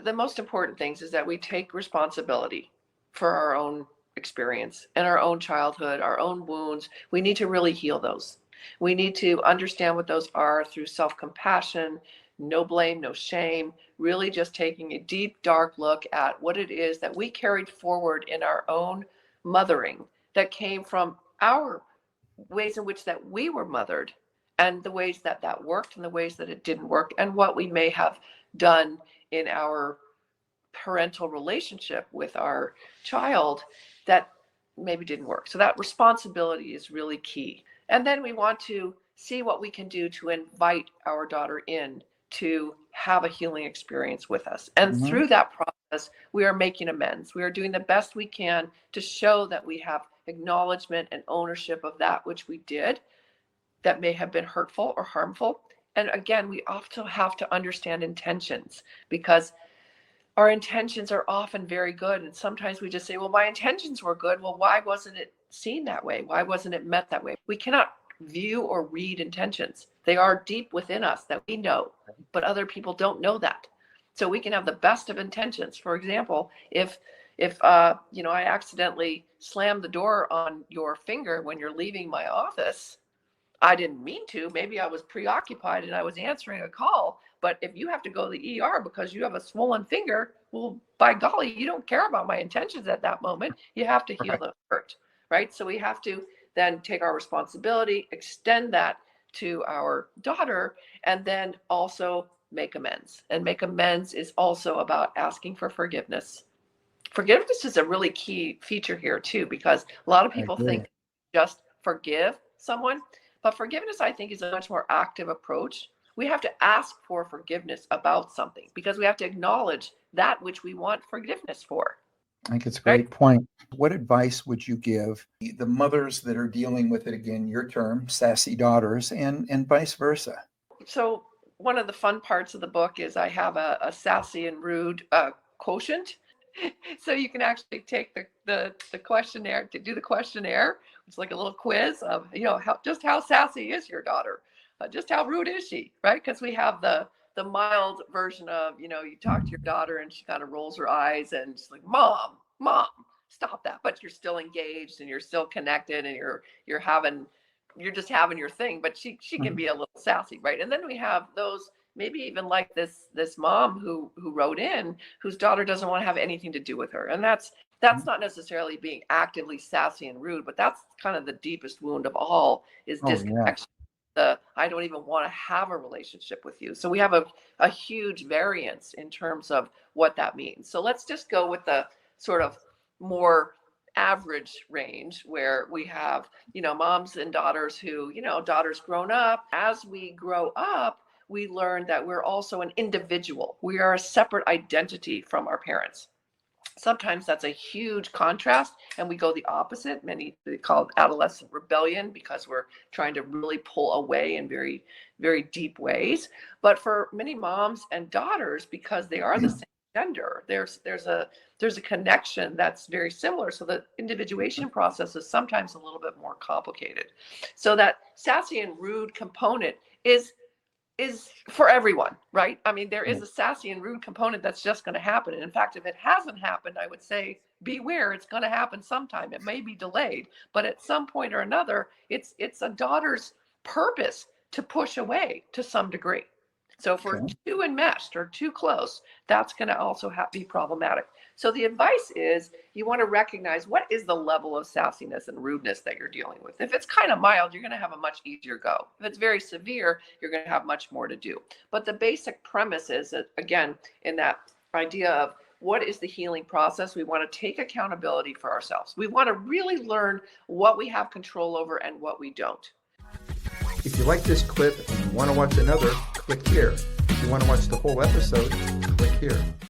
the most important things is that we take responsibility for our own experience and our own childhood, our own wounds. We need to really heal those. We need to understand what those are through self-compassion, no blame, no shame, really just taking a deep, dark look at what it is that we carried forward in our own mothering that came from our ways in which that we were mothered, and the ways that that worked and the ways that it didn't work, and what we may have done in our parental relationship with our child that maybe didn't work. So that responsibility is really key. And then we want to see what we can do to invite our daughter in to have a healing experience with us. And through that process, we are making amends. We are doing the best we can to show that we have acknowledgement and ownership of that which we did that may have been hurtful or harmful. And again, we also have to understand intentions, because our intentions are often very good. And sometimes we just say, well, my intentions were good. Well, why wasn't it seen that way? Why wasn't it met that way? We cannot view or read intentions. They are deep within us that we know, but other people don't know that. So we can have the best of intentions. For example, if I accidentally slammed the door on your finger when you're leaving my office, I didn't mean to. Maybe I was preoccupied and I was answering a call. But if you have to go to the ER because you have a swollen finger, well, by golly, you don't care about my intentions at that moment. You have to heal the hurt, right? So we have to then take our responsibility, extend that to our daughter, and then also make amends. And make amends is also about asking for forgiveness. Forgiveness is a really key feature here too, because a lot of people think just forgive someone. But forgiveness, I think, is a much more active approach. We have to ask for forgiveness about something because we have to acknowledge that which we want forgiveness for. I think it's a great point. What advice would you give the mothers that are dealing with it, again, your term, sassy daughters, and vice versa? So one of the fun parts of the book is I have a sassy and rude quotient. So you can actually take the questionnaire to do the questionnaire. It's like a little quiz of, how sassy is your daughter? Just how rude is she, right? Because we have the mild version of, you talk to your daughter and she kind of rolls her eyes and she's like, mom, stop that. But you're still engaged and you're still connected and you're just having your thing. But she can be a little sassy, right? And then we have those, maybe even like this mom who wrote in, whose daughter doesn't want to have anything to do with her. And that's not necessarily being actively sassy and rude, but that's kind of the deepest wound of all, is disconnection. I don't even want to have a relationship with you. So we have a huge variance in terms of what that means. So let's just go with the sort of more average range where we have, moms and daughters who, daughter's grown up. As we grow up, we learn that we're also an individual. We are a separate identity from our parents. Sometimes that's a huge contrast, and we go the opposite. Many call it adolescent rebellion because we're trying to really pull away in very, very deep ways. But for many moms and daughters, because they are the same gender, there's a connection that's very similar. So the individuation process is sometimes a little bit more complicated. So that sassy and rude component is for everyone, right? I mean, there is a sassy and rude component that's just going to happen. And in fact, if it hasn't happened, I would say beware, it's going to happen sometime. It may be delayed, but at some point or another, it's a daughter's purpose to push away to some degree. So if we're too enmeshed or too close, that's going to also be problematic. So the advice is you want to recognize what is the level of sassiness and rudeness that you're dealing with. If it's kind of mild, you're going to have a much easier go. If it's very severe, you're going to have much more to do. But the basic premise is that, again, in that idea of what is the healing process, we want to take accountability for ourselves. We want to really learn what we have control over and what we don't. If you like this clip and you want to watch another, click here. If you want to watch the whole episode, click here.